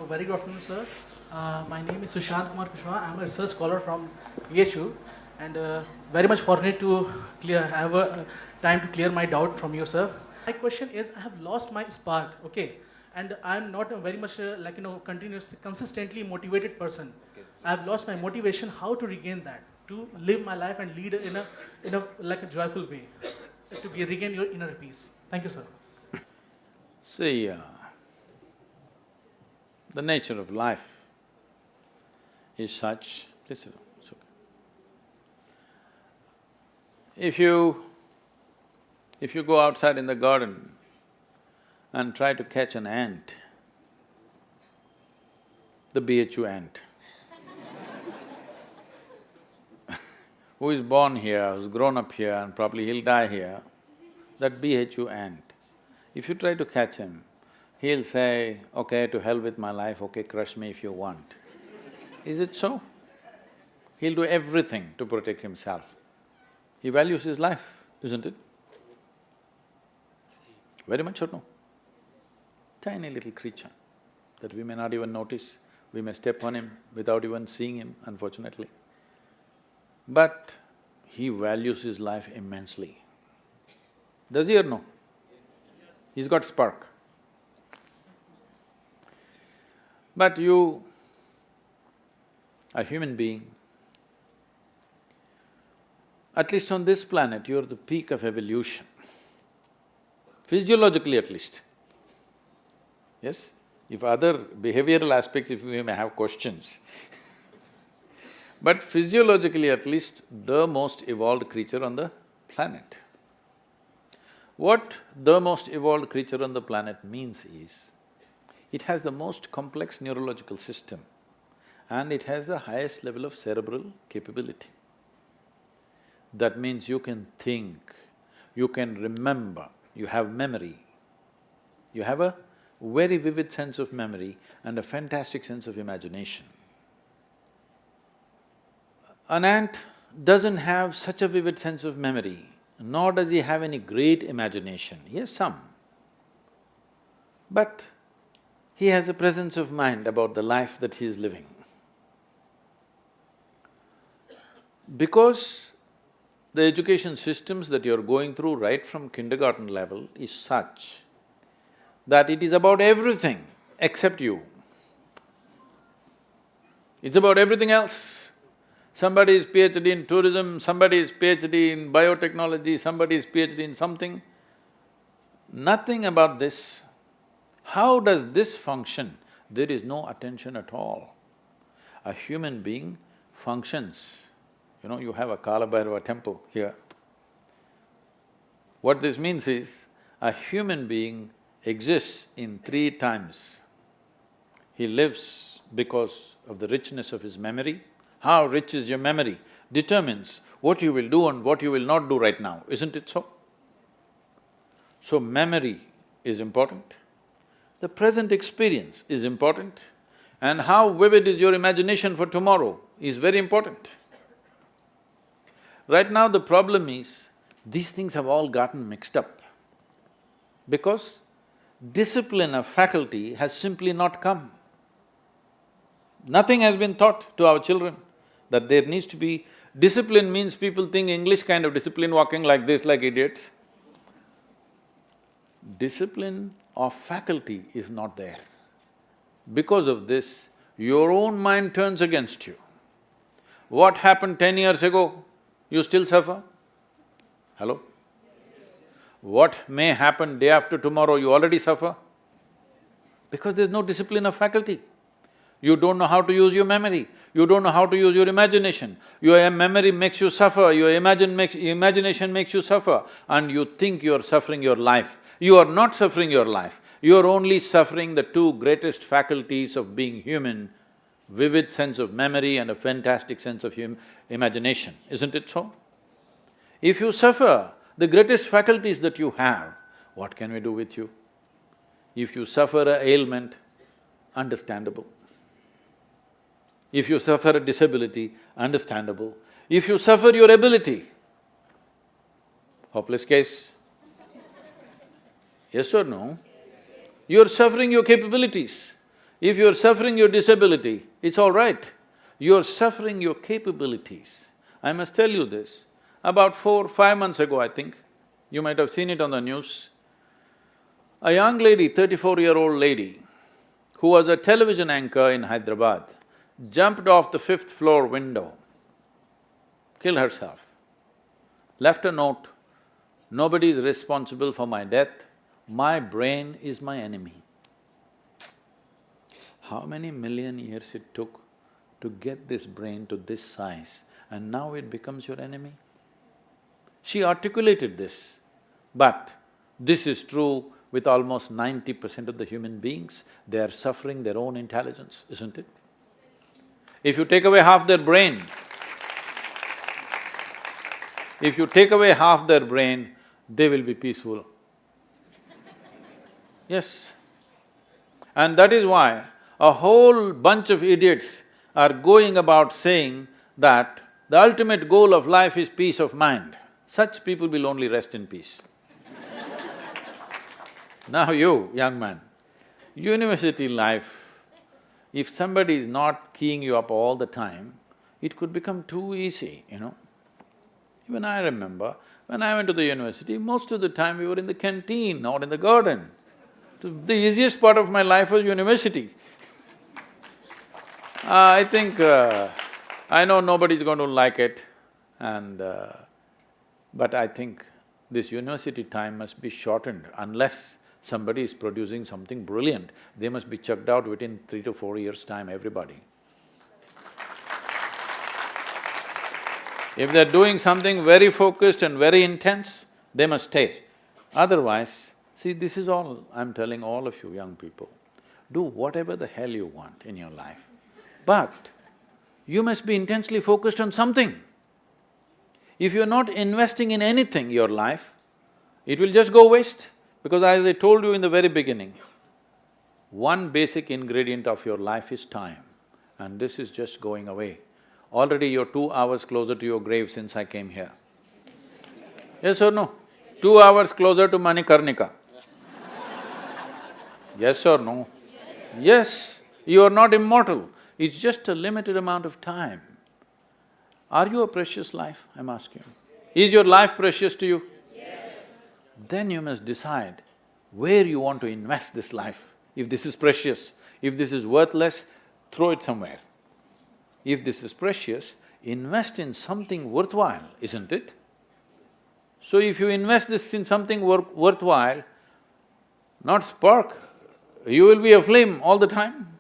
Very good afternoon, sir. My name is Sushant Kumar Kushwaha. I'm a research scholar from BHU, and very much fortunate to have a time to clear my doubt from you, sir. My question is, I have lost my spark, okay, and I'm not a very much continuous, consistently motivated person. I have lost my motivation. How to regain that? To live my life and lead in a like a joyful way, to regain your inner peace. Thank you, sir. See, the nature of life is such… Please sit down, it's okay. If you go outside in the garden and try to catch an ant, the BHU ant, who is born here, who's grown up here and probably he'll die here, that BHU ant, if you try to catch him, he'll say, okay, to hell with my life, okay, crush me if you want. Is it so? He'll do everything to protect himself. He values his life, isn't it? Very much or no? Tiny little creature that we may not even notice, we may step on him without even seeing him, unfortunately. But he values his life immensely. Does he or no? He's got spark. But you, a human being, at least on this planet, you're the peak of evolution, physiologically at least. Yes? If other behavioral aspects, if we may have questions but physiologically at least, the most evolved creature on the planet. What the most evolved creature on the planet means is, it has the most complex neurological system and it has the highest level of cerebral capability. That means you can think, you can remember, you have memory. You have a very vivid sense of memory and a fantastic sense of imagination. An ant doesn't have such a vivid sense of memory, nor does he have any great imagination. He has some. But he has a presence of mind about the life that he is living. Because the education systems that you're going through right from kindergarten level is such that it is about everything except you. It's about everything else. Somebody is PhD in tourism, somebody is PhD in biotechnology, somebody is PhD in something. Nothing about this. How does this function? There is no attention at all. A human being functions. You know, you have a Kala Bhairava temple here. What this means is, a human being exists in three times. He lives because of the richness of his memory. How rich is your memory determines what you will do and what you will not do right now, isn't it so? So memory is important, the present experience is important, and how vivid is your imagination for tomorrow is very important. Right now the problem is, these things have all gotten mixed up because discipline of faculty has simply not come. Nothing has been taught to our children that there needs to be… Discipline means people think English kind of discipline, walking like this like idiots. Discipline of faculty is not there. Because of this, your own mind turns against you. What happened 10 years ago, you still suffer? Hello? What may happen day after tomorrow, you already suffer? Because there's no discipline of faculty. You don't know how to use your memory, you don't know how to use your imagination. Your memory makes you suffer, your imagination makes you suffer, and you think you're suffering your life. You are not suffering your life, you're only suffering the two greatest faculties of being human, vivid sense of memory and a fantastic sense of imagination, isn't it so? If you suffer the greatest faculties that you have, what can we do with you? If you suffer an ailment, understandable. If you suffer a disability, understandable. If you suffer your ability, hopeless case. Yes or no? You're suffering your capabilities. If you're suffering your disability, it's all right. You're suffering your capabilities. I must tell you this, about 4–5 months ago, I think, you might have seen it on the news, a young lady, 34-year-old lady, who was a television anchor in Hyderabad, jumped off the 5th-floor window, killed herself, left a note, "Nobody is responsible for my death, my brain is my enemy." How many million years it took to get this brain to this size, and now it becomes your enemy? She articulated this, but this is true with almost 90% of the human beings. They are suffering their own intelligence, isn't it? If you take away half their brain, they will be peaceful. Yes. And that is why a whole bunch of idiots are going about saying that the ultimate goal of life is peace of mind. Such people will only rest in peace. Now you, young man, university life, if somebody is not keying you up all the time, it could become too easy, you know. Even I remember, when I went to the university, most of the time we were in the canteen or in the garden. So the easiest part of my life was university. I think, I know nobody's going to like it but I think this university time must be shortened unless somebody is producing something brilliant. They must be chucked out within 3 to 4 years' time, everybody. If they're doing something very focused and very intense, they must stay. Otherwise, see, this is all I'm telling all of you young people. Do whatever the hell you want in your life, but you must be intensely focused on something. If you're not investing in anything, your life, it will just go waste. Because as I told you in the very beginning, one basic ingredient of your life is time, and this is just going away. Already you're 2 hours closer to your grave since I came here. Yes or no? 2 hours closer to Manikarnika. Yes or no? Yes, you are not immortal, it's just a limited amount of time. Are you a precious life, I'm asking? Is your life precious to you? Then you must decide where you want to invest this life. If this is precious, if this is worthless, throw it somewhere. If this is precious, invest in something worthwhile, isn't it? So if you invest this in something worthwhile, not spark, you will be a flame all the time.